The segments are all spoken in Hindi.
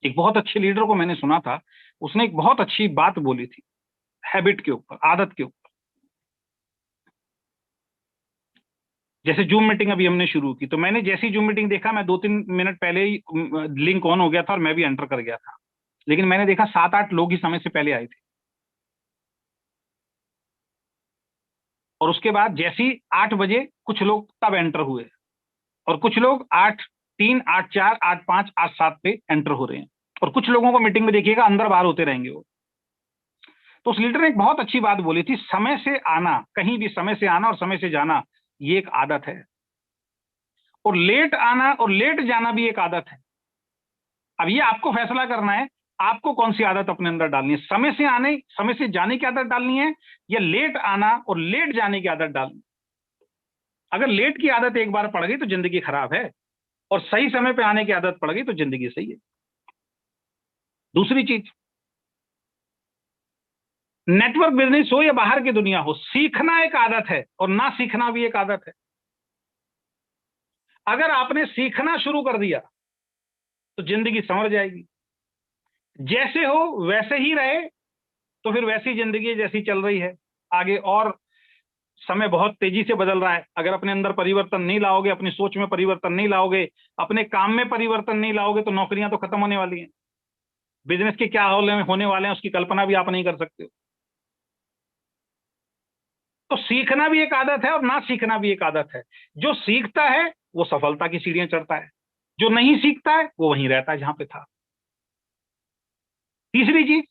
एक बहुत अच्छे लीडर को मैंने सुना था, उसने एक बहुत अच्छी बात बोली थी हैबिट के ऊपर, आदत के ऊपर। जैसे जूम मीटिंग अभी हमने शुरू की, तो मैंने जैसी जूम मीटिंग देखा, मैं 2-3 मिनट पहले ही लिंक ऑन हो गया था और मैं भी एंटर कर गया था, लेकिन मैंने देखा 7-8 लोग ही समय से पहले आए थे। और उसके बाद जैसी 8 बजे कुछ लोग तब एंटर हुए, और कुछ लोग 8:03, 8:04, 8:05, 8:07 पे एंटर हो रहे हैं, और कुछ लोगों को मीटिंग में देखिएगा अंदर बाहर होते रहेंगे वो। तो उस लीडर ने एक बहुत अच्छी बात बोली थी, समय से आना, कहीं भी समय से आना और समय से जाना, ये एक आदत है, और लेट आना और लेट जाना भी एक आदत है। अब ये आपको फैसला करना है, आपको कौन सी आदत अपने अंदर डालनी है, समय से आने, समय से जाने की आदत डालनी है, या लेट आना और लेट जाने की आदत डालनी है। अगर लेट की आदत एक बार पड़ गई तो जिंदगी खराब है, और सही समय पे आने की आदत पड़ गई तो जिंदगी सही है। दूसरी चीज, नेटवर्क बिजनेस हो या बाहर की दुनिया हो, सीखना एक आदत है और ना सीखना भी एक आदत है। अगर आपने सीखना शुरू कर दिया तो जिंदगी संवर जाएगी। जैसे हो वैसे ही रहे तो फिर वैसी जिंदगी जैसी चल रही है आगे। और समय बहुत तेजी से बदल रहा है, अगर अपने अंदर परिवर्तन नहीं लाओगे, अपनी सोच में परिवर्तन नहीं लाओगे, अपने काम में परिवर्तन नहीं लाओगे, तो नौकरियां तो खत्म होने वाली हैं। बिजनेस के क्या होने वाले हैं उसकी कल्पना भी आप नहीं कर सकते हो। तो सीखना भी एक आदत है और ना सीखना भी एक आदत है। जो सीखता है वो सफलता की सीढ़ियां चढ़ता है, जो नहीं सीखता है वो वहीं रहता है जहां पे था। तीसरी चीज,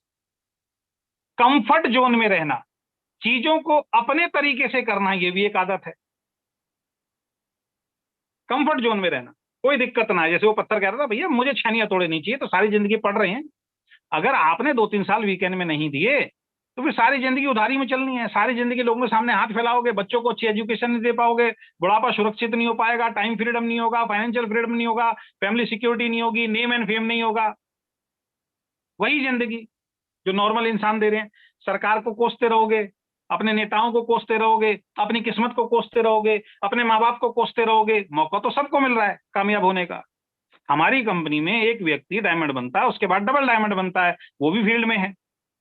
कंफर्ट जोन में रहना, चीजों को अपने तरीके से करना, ये भी एक आदत है। कंफर्ट जोन में रहना, कोई दिक्कत ना है। जैसे वो पत्थर कह रहा था, भैया मुझे छेनियां तोड़े नहीं चाहिए, तो सारी जिंदगी पढ़ रहे हैं। अगर आपने 2-3 साल वीकेंड में नहीं दिए तो फिर सारी जिंदगी उधारी में चलनी है। सारी जिंदगी लोगों के सामने हाथ फैलाओगे, बच्चों को अच्छी एजुकेशन नहीं दे पाओगे, बुढ़ापा सुरक्षित नहीं हो पाएगा, टाइम फ्रीडम नहीं होगा, फाइनेंशियल फ्रीडम नहीं होगा, फैमिली सिक्योरिटी नहीं होगी, नेम एंड फेम नहीं होगा। वही जिंदगी जो नॉर्मल इंसान दे रहे हैं। सरकार को कोसते रहोगे, अपने नेताओं को कोसते रहोगे, अपनी किस्मत को कोसते रहोगे, अपने माँ बाप को कोसते रहोगे। मौका तो सबको मिल रहा है कामयाब होने का। हमारी कंपनी में एक व्यक्ति डायमंड बनता है, उसके बाद डबल डायमंड बनता है, वो भी फील्ड में है,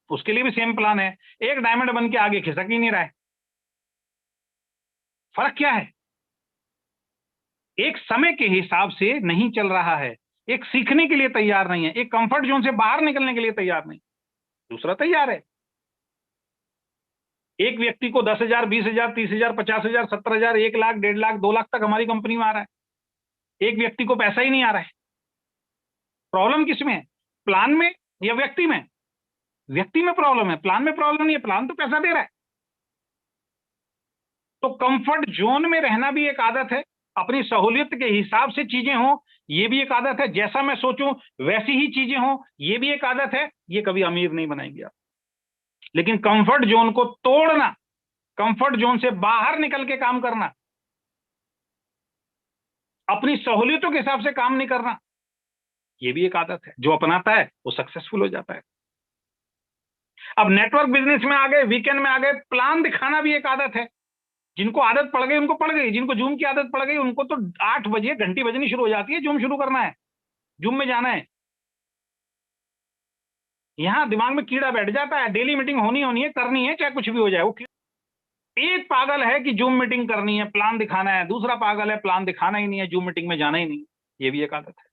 उसके लिए भी सेम प्लान है। एक डायमंड बन के आगे खिसक ही नहीं रहा है। फर्क क्या है? एक समय के हिसाब से नहीं चल रहा है, एक सीखने के लिए तैयार नहीं है, एक कंफर्ट जोन से बाहर निकलने के लिए तैयार नहीं, दूसरा तैयार है। एक व्यक्ति को 10,000, 20,000, 30,000, 50,000, 70,000, 1 लाख, 1.5 लाख, 2 लाख तक हमारी कंपनी में आ रहा है। एक व्यक्ति को पैसा ही नहीं आ रहा है। प्रॉब्लम किसमें है? प्लान में या व्यक्ति में? व्यक्ति में प्रॉब्लम है, प्लान में प्रॉब्लम नहीं है। प्लान तो पैसा दे रहा है। तो कंफर्ट जोन में रहना भी एक आदत है, अपनी सहूलियत के हिसाब से चीजें हो, ये भी एक आदत है। जैसा मैं सोचूं वैसी ही चीजें हो, ये भी एक आदत है। ये कभी अमीर नहीं बनाएंगे आप। लेकिन कंफर्ट जोन को तोड़ना, कंफर्ट जोन से बाहर निकल के काम करना, अपनी सहूलियतों के हिसाब से काम नहीं करना, ये भी एक आदत है। जो अपनाता है वो सक्सेसफुल हो जाता है। अब नेटवर्क बिजनेस में आ गए, वीकेंड में आ गए, प्लान दिखाना भी एक आदत है। जिनको आदत पड़ गई उनको पड़ गई, जिनको जूम की आदत पड़ गई उनको तो 8 बजे घंटी बजनी शुरू हो जाती है, जूम शुरू करना है, जूम में जाना है। यहाँ दिमाग में कीड़ा बैठ जाता है, डेली मीटिंग होनी होनी है, करनी है, चाहे कुछ भी हो जाए। वो एक पागल है कि जूम मीटिंग करनी है, प्लान दिखाना है, दूसरा पागल है प्लान दिखाना ही नहीं है, जूम मीटिंग में जाना ही नहीं। ये भी एक आदत है।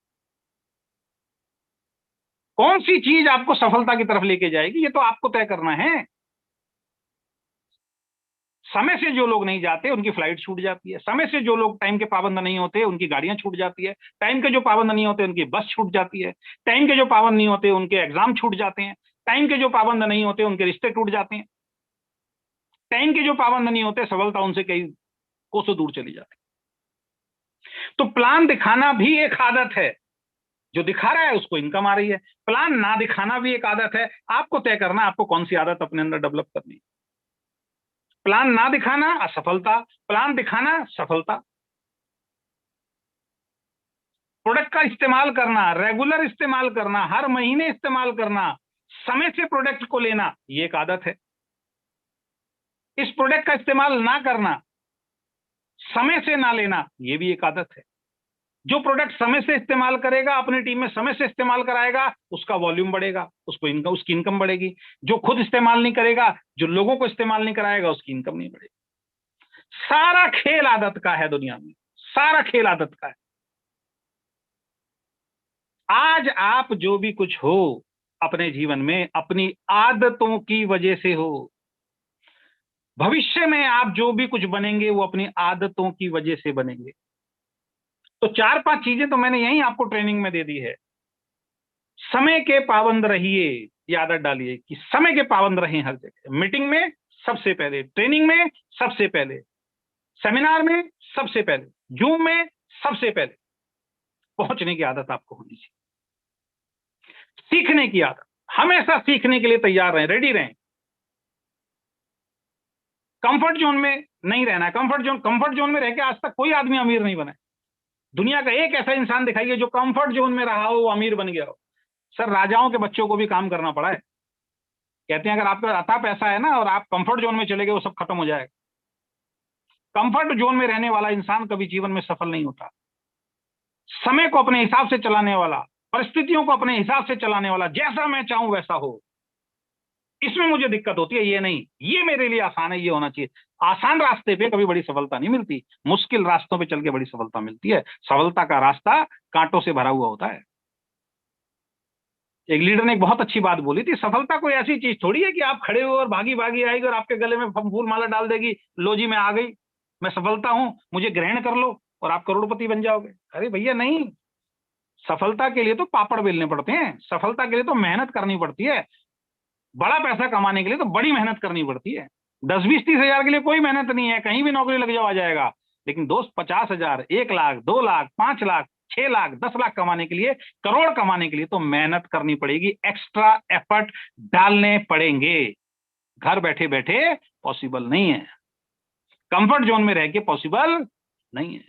कौन सी चीज आपको सफलता की तरफ लेके जाएगी, ये तो आपको तय करना है। समय से जो लोग नहीं जाते उनकी फ्लाइट छूट जाती है, समय से जो लोग टाइम के पाबंद नहीं होते उनकी गाड़ियां छूट जाती है, टाइम के जो पाबंद नहीं होते उनकी बस छूट जाती है, टाइम के जो पाबंद नहीं होते उनके एग्जाम छूट जाते हैं, टाइम के जो पाबंद नहीं होते उनके रिश्ते टूट जाते हैं, टाइम के जो पाबंद नहीं होते सफलता उनसे कई कोसों दूर चली जाती है। तो प्लान दिखाना भी एक आदत है। जो दिखा रहा है उसको इनकम आ रही है। प्लान ना दिखाना भी एक आदत है। आपको तय करना आपको कौन सी आदत अपने अंदर डेवलप करनी है। प्लान ना दिखाना असफलता, प्लान दिखाना सफलता। प्रोडक्ट का इस्तेमाल करना, रेगुलर इस्तेमाल करना, हर महीने इस्तेमाल करना, समय से प्रोडक्ट को लेना, ये एक आदत है। इस प्रोडक्ट का इस्तेमाल ना करना, समय से ना लेना, ये भी एक आदत है। जो प्रोडक्ट समय से इस्तेमाल करेगा, अपनी टीम में समय से इस्तेमाल कराएगा, उसका वॉल्यूम बढ़ेगा, उसकी इनकम बढ़ेगी। जो खुद इस्तेमाल नहीं करेगा, जो लोगों को इस्तेमाल नहीं कराएगा, उसकी इनकम नहीं बढ़ेगी। सारा खेल आदत का है दुनिया में, सारा खेल आदत का है। आज आप जो भी कुछ हो अपने जीवन में, अपनी आदतों की वजह से हो। भविष्य में आप जो भी कुछ बनेंगे वो अपनी आदतों की वजह से बनेंगे। तो 4-5 चीजें तो मैंने यही आपको ट्रेनिंग में दे दी है। समय के पाबंद रहिए, ये आदत डालिए कि समय के पाबंद रहें हर जगह। मीटिंग में सबसे पहले, ट्रेनिंग में सबसे पहले, सेमिनार में सबसे पहले, जूम में सबसे पहले पहुंचने की आदत आपको होनी चाहिए। सीखने की आदत, हमेशा सीखने के लिए तैयार रहें, रेडी रहें। कंफर्ट जोन में नहीं रहना है। कंफर्ट जोन में रह के आज तक कोई आदमी अमीर नहीं बना है। दुनिया का एक ऐसा इंसान दिखाइए जो कंफर्ट जोन में रहा हो वो अमीर बन गया हो। सर, राजाओं के बच्चों को भी काम करना पड़ा है। कहते हैं अगर आपका अता पैसा है ना और आप कंफर्ट जोन में चले गए, वो सब खत्म हो जाएगा। कंफर्ट जोन में रहने वाला इंसान कभी जीवन में सफल नहीं होता। समय को अपने हिसाब से चलाने वाला, परिस्थितियों को अपने हिसाब से चलाने वाला, जैसा मैं चाहूं वैसा हो, इसमें मुझे दिक्कत होती है। ये नहीं, ये मेरे लिए आसान है, ये होना चाहिए। आसान रास्ते पे कभी बड़ी सफलता नहीं मिलती, मुश्किल रास्तों पे चल के बड़ी सफलता मिलती है। सफलता का रास्ता कांटों से भरा हुआ होता है। एक लीडर ने एक बहुत अच्छी बात बोली थी, सफलता कोई ऐसी चीज थोड़ी है कि आप खड़े हो और भागी भागी आएगी और आपके गले में फूल माला डाल देगी, लो जी मैं आ गई, मैं सफलता हूं, मुझे ग्रहण कर लो और आप करोड़पति बन जाओगे। अरे भैया नहीं, सफलता के लिए तो पापड़ बेलने पड़ते हैं, सफलता के लिए तो मेहनत करनी पड़ती है। बड़ा पैसा कमाने के लिए तो बड़ी मेहनत करनी पड़ती है। 10-20-30 हजार के लिए कोई मेहनत नहीं है, कहीं भी नौकरी लग जाओ आ जाएगा। लेकिन दोस्त 50,000, 1 लाख, 2 लाख, 5 लाख, 6 लाख, 10 लाख कमाने के लिए, करोड़ कमाने के लिए तो मेहनत करनी पड़ेगी, एक्स्ट्रा एफर्ट डालने पड़ेंगे। घर बैठे बैठे पॉसिबल नहीं है, कंफर्ट जोन में रह के पॉसिबल नहीं है।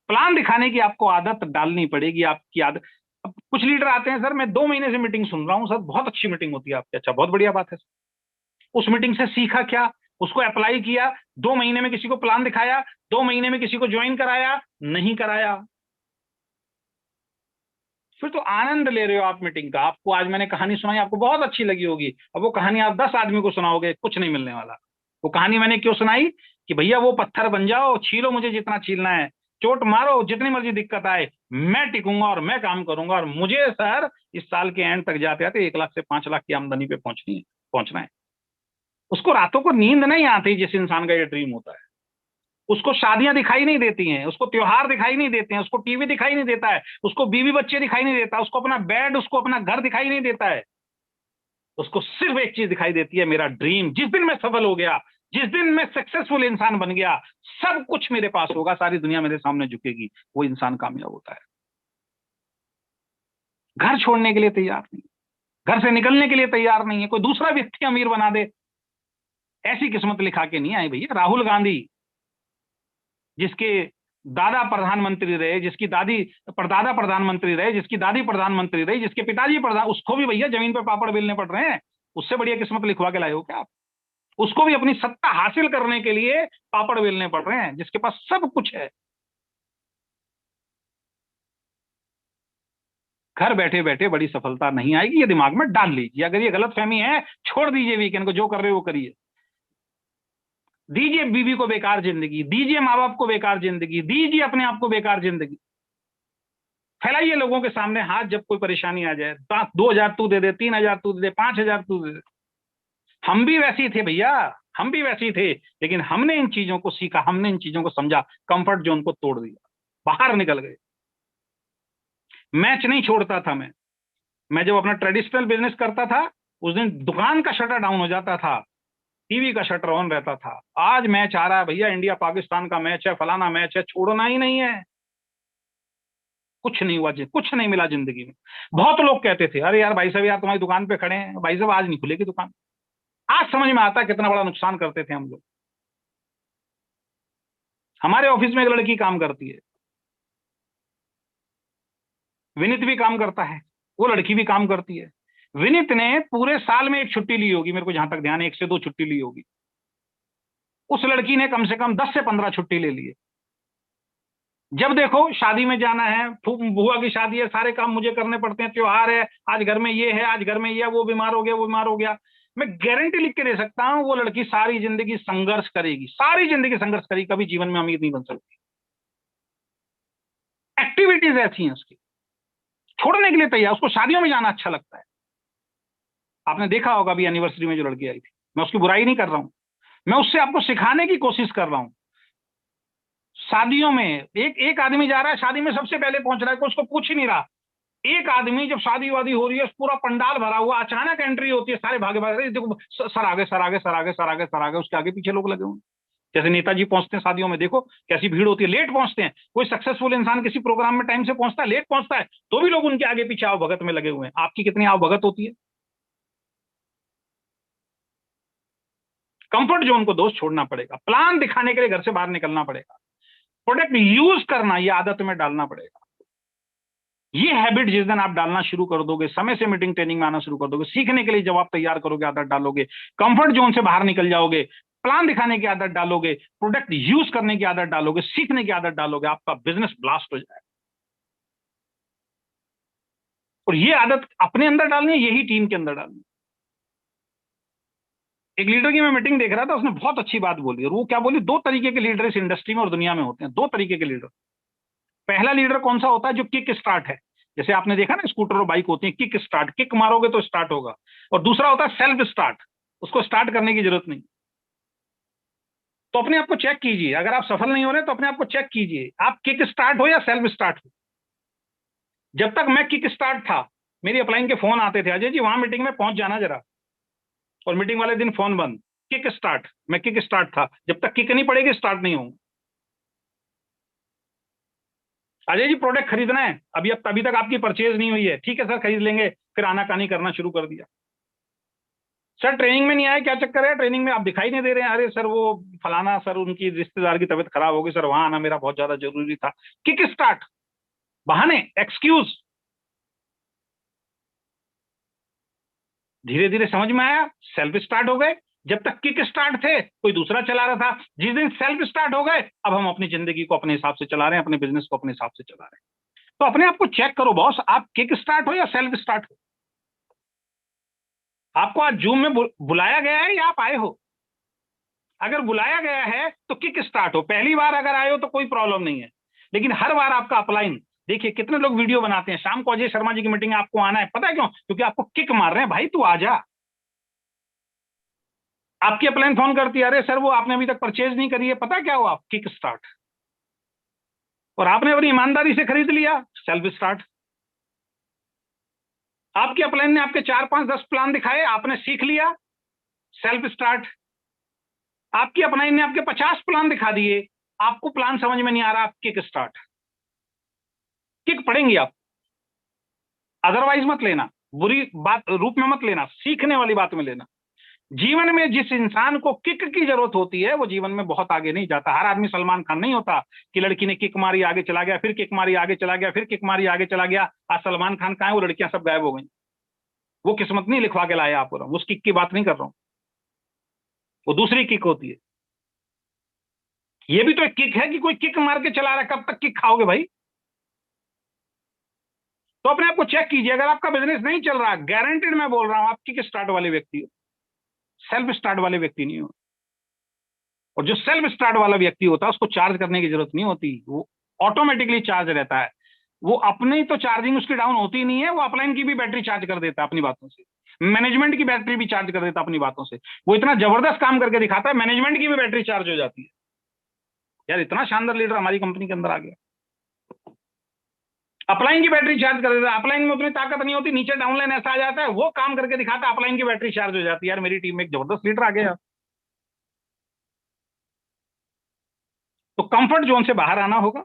प्लान दिखाने की आपको आदत डालनी पड़ेगी, आपकी आदत। अब कुछ लीडर आते हैं, सर मैं 2 महीने से मीटिंग सुन रहा हूं, सर बहुत अच्छी मीटिंग होती है आपकी। अच्छा, बहुत बढ़िया बात है। उस मीटिंग से सीखा क्या, उसको अप्लाई किया, 2 महीने में किसी को प्लान दिखाया, 2 महीने में किसी को ज्वाइन कराया, नहीं कराया, फिर तो आनंद ले रहे हो आप मीटिंग का। आपको आज मैंने कहानी सुनाई, आपको बहुत अच्छी लगी होगी। अब वो कहानी आप 10 आदमी को सुनाओगे, कुछ नहीं मिलने वाला। वो कहानी मैंने क्यों सुनाई कि भैया वो पत्थर बन जाओ, छीलो मुझे जितना छीलना है, चोट मारो, जितनी मर्जी दिक्कत आए, मैं टिकूंगा और मैं काम करूंगा। और मुझे सर इस साल के एंड तक जाते आते 1 लाख से 5 लाख की आमदनी पे पहुंचना है। उसको रातों को नींद नहीं आती जिस इंसान का ये ड्रीम होता है। उसको शादियां दिखाई नहीं देती हैं, उसको त्योहार दिखाई नहीं देते हैं, उसको टीवी दिखाई नहीं देता है, उसको बीवी बच्चे दिखाई नहीं देता, उसको अपना बेड, उसको अपना घर दिखाई नहीं देता है। उसको सिर्फ एक चीज दिखाई देती है, मेरा ड्रीम। जिस दिन मैं सफल हो गया, जिस दिन मैं सक्सेसफुल इंसान बन गया, सब कुछ मेरे पास होगा, सारी दुनिया मेरे सामने झुकेगी, वो इंसान कामयाब होता है। घर छोड़ने के लिए तैयार नहीं, घर से निकलने के लिए तैयार नहीं है, कोई दूसरा व्यक्ति अमीर बना दे, ऐसी किस्मत लिखा के नहीं आई भैया। राहुल गांधी, जिसके दादा प्रधानमंत्री रहे, जिसकी दादी परदादा प्रधानमंत्री रहे, जिसकी दादी प्रधानमंत्री रही, जिसके पिताजी प्रधान, उसको भी भैया जमीन पर पापड़ बेलने पड़ रहे हैं। उससे बढ़िया किस्मत लिखवा के लाए हो क्या आप? उसको भी अपनी सत्ता हासिल करने के लिए पापड़ बेलने पड़ रहे हैं, जिसके पास सब कुछ है। घर बैठे बैठे बड़ी सफलता नहीं आएगी, ये दिमाग में डाल लीजिए। अगर ये गलत फहमी है, छोड़ दीजिए वीकेंड को, जो कर रहे हो वो करिए। दीजिए बीवी को बेकार जिंदगी, दीजिए माँ बाप को बेकार जिंदगी, दीजिए अपने आप को बेकार जिंदगी। फैलाइए लोगों के सामने हाथ जब कोई परेशानी आ जाए। 2,000 तू दे दे, 3,000 तू दे दे, 5,000 तू दे दे। हम भी वैसे ही थे भैया, हम भी वैसे ही थे, लेकिन हमने इन चीजों को सीखा, हमने इन चीजों को समझा, कंफर्ट जोन को तोड़ दिया, बाहर निकल गए। मैच नहीं छोड़ता था मैं जब अपना ट्रेडिशनल बिजनेस करता था, उस दिन दुकान का शटर डाउन हो जाता था, टीवी का शटर ऑन रहता था। आज मैच आ रहा है भैया, इंडिया पाकिस्तान का मैच है, फलाना मैच है, छोड़ना ही नहीं है। कुछ नहीं हुआ, कुछ नहीं मिला जिंदगी में। बहुत लोग कहते थे, अरे यार भाई साहब, यार तुम्हारी दुकान पे खड़े हैं, भाई साहब आज नहीं खुलेगी दुकान। आज समझ में आता है कितना बड़ा नुकसान करते थे हम लोग। हमारे ऑफिस में एक लड़की काम करती है, विनीत भी काम करता है, वो लड़की भी काम करती है। विनीत ने पूरे साल में एक छुट्टी ली होगी, मेरे को जहां तक ध्यान है 1 से 2 छुट्टी ली होगी। उस लड़की ने कम से कम 10 से 15 छुट्टी ले ली है। जब देखो शादी में जाना है, बुआ की शादी है, सारे काम मुझे करने पड़ते हैं, त्योहार है, आज घर में ये है, आज घर में ये, वो बीमार हो गया, वो बीमार हो गया, मैं गारंटी लिख के दे सकता हूं वो लड़की सारी जिंदगी संघर्ष करेगी, सारी जिंदगी संघर्ष करेगी, कभी जीवन में अमीर नहीं बन सकती। एक्टिविटीज ऐसी हैं उसकी, छोड़ने के लिए तैयार, उसको शादियों में जाना अच्छा लगता है। आपने देखा होगा अभी एनिवर्सरी में जो लड़की आई थी, मैं उसकी बुराई नहीं कर रहा हूं, मैं उससे आपको सिखाने की कोशिश कर रहा हूं। शादियों में एक एक आदमी जा रहा है, शादी में सबसे पहले पहुंच रहा है, कोई उसको पूछ ही नहीं रहा। एक आदमी जब शादी वादी हो रही है, पूरा पंडाल भरा हुआ, अचानक एंट्री होती है, सारे भागे भागे, देखो सर आगे, सर आगे, सर आगे, सर आगे, सर आगे, उसके आगे पीछे लोग लगे हुए। जैसे नेताजी पहुंचते हैं शादियों में, देखो कैसी भीड़ होती है, लेट पहुंचते हैं। कोई सक्सेसफुल इंसान किसी प्रोग्राम में टाइम से पहुंचता है, लेट पहुंचता है, तो भी लोग उनके आगे पीछे आओ भगत में लगे हुए हैं। आपकी कितनी आओ भगत होती है? कंफर्ट जोन को दोस्त छोड़ना पड़ेगा, प्लान दिखाने के लिए घर से बाहर निकलना पड़ेगा, प्रोडक्ट यूज करना, ये आदत में डालना पड़ेगा। ये हैबिट जिस दिन आप डालना शुरू कर दोगे, समय से मीटिंग ट्रेनिंग में आना शुरू कर दोगे, सीखने के लिए जब आप तैयार करोगे, आदत डालोगे, कंफर्ट जोन से बाहर निकल जाओगे, प्लान दिखाने की आदत डालोगे, प्रोडक्ट यूज करने की आदत डालोगे, सीखने की आदत डालोगे, आपका बिजनेस ब्लास्ट हो जाएगा। और ये आदत अपने अंदर डालनी है, यही टीम के अंदर डालनी है। एक लीडर की मैं मीटिंग देख रहा था, उसने बहुत अच्छी बात बोली, और वो क्या बोली, दो तरीके के लीडर इस इंडस्ट्री में और दुनिया में होते हैं, दो तरीके के लीडर। पहला लीडर कौन सा होता है? जो किक स्टार्ट है, जैसे आपने देखा ना स्कूटर और बाइक होती है, किक स्टार्ट, किक मारोगे तो स्टार्ट होगा। और दूसरा होता है सेल्फ स्टार्ट, उसको स्टार्ट करने की जरूरत नहीं। तो अपने आप को चेक कीजिए, अगर आप सफल नहीं हो रहे तो अपने आप को चेक कीजिए, आप किक स्टार्ट हो या सेल्फ स्टार्ट हो। जब तक मैं किक स्टार्ट था, मेरी अपलाइन के फोन आते थे, अजय जी वहां मीटिंग में पहुंच जाना जरा, और मीटिंग वाले दिन फोन बंद। किक स्टार्ट, मैं किक स्टार्ट था, जब तक किक नहीं पड़ेगी स्टार्ट नहीं होऊंगा। अजय जी प्रोडक्ट खरीदना है, अभी तक आपकी परचेज नहीं हुई है, ठीक है सर खरीद लेंगे, फिर आनाकानी करना शुरू कर दिया। सर ट्रेनिंग में नहीं आए, क्या चक्कर है, ट्रेनिंग में आप दिखाई नहीं दे रहे हैं, अरे सर वो फलाना, सर उनकी रिश्तेदार की तबीयत खराब हो गई, सर वहां आना मेरा बहुत ज्यादा जरूरी था। किक स्टार्ट, बहाने, एक्सक्यूज। धीरे धीरे समझ में आया, सेल्फ स्टार्ट हो गए। जब तक किक स्टार्ट थे कोई दूसरा चला रहा था, जिस दिन सेल्फ स्टार्ट हो गए, अब हम अपनी जिंदगी को अपने हिसाब से चला रहे हैं, अपने बिजनेस को अपने हिसाब से चला रहे हैं। तो अपने आप को चेक करो बॉस, आप किक स्टार्ट हो या सेल्फ स्टार्ट हो। आपको आज जूम में बुलाया गया है या आप आए हो? अगर बुलाया गया है तो किक स्टार्ट हो, पहली बार अगर आए हो तो कोई प्रॉब्लम नहीं है, लेकिन हर बार आपका अपलाइन देखिए, कितने लोग वीडियो बनाते हैं, शाम को अजय शर्मा जी की मीटिंग है आपको आना है, पता है क्यों? क्योंकि आपको किक मार रहे हैं, भाई तू आ जा। आपकी अपलाइन फोन करती है, अरे सर वो आपने अभी तक परचेज नहीं करी है, पता क्या हुआ? Kick start. और आपने अपनी ईमानदारी से खरीद लिया, सेल्फ स्टार्ट। आपकी अपलाइन ने आपके 4 5 10 प्लान दिखाए, आपने सीख लिया, सेल्फ स्टार्ट। आपकी अपलाइन ने आपके 50 प्लान दिखा दिए, आपको प्लान समझ में नहीं आ रहा, आप किक स्टार्ट। किक पढ़ेंगे आप, अदरवाइज मत लेना, बुरी बात रूप में मत लेना, सीखने वाली बात में लेना। जीवन में जिस इंसान को किक की जरूरत होती है वो जीवन में बहुत आगे नहीं जाता। हर आदमी सलमान खान नहीं होता कि लड़की ने किक मारी आगे चला गया, फिर किक मारी आगे चला गया, फिर किक मारी आगे चला गया, आज सलमान खान कहाँ है, वो लड़कियां सब गायब हो गई। वो किस्मत नहीं लिखवा के लाया आप, उस किक की बात नहीं कर रहा हूं, वो दूसरी किक होती है। ये भी तो एक किक है कि कोई किक मार के चला रहा है, कब तक किक खाओगे भाई? तो अपने आप को चेक कीजिए, अगर आपका बिजनेस नहीं चल रहा, गारंटेड मैं बोल रहा हूं आप किक स्टार्ट वाले व्यक्ति हो, सेल्फ स्टार्ट वाले व्यक्ति नहीं हो। और जो सेल्फ स्टार्ट वाला व्यक्ति होता है उसको चार्ज करने की जरूरत नहीं होती, वो ऑटोमेटिकली चार्ज रहता है। वो अपनी तो चार्जिंग उसकी डाउन होती नहीं है, वो अपलाइन की भी बैटरी चार्ज कर देता है अपनी बातों से, मैनेजमेंट की बैटरी भी चार्ज कर देता है अपनी बातों से। वो इतना जबरदस्त काम करके दिखाता है, मैनेजमेंट की भी बैटरी चार्ज हो जाती है। यार इतना शानदार लीडर हमारी कंपनी के अंदर आ गया, अपलाइन की बैटरी चार्ज कर देता है। अपलाइन में उतनी ताकत नहीं होती, नीचे डाउनलाइन ऐसा आ जाता है, वो काम करके दिखाता है, अपलाइन की बैटरी चार्ज हो जाती है। यार मेरी टीम में एक जबरदस्त लीडर आ गया। तो कंफर्ट जोन से बाहर आना होगा,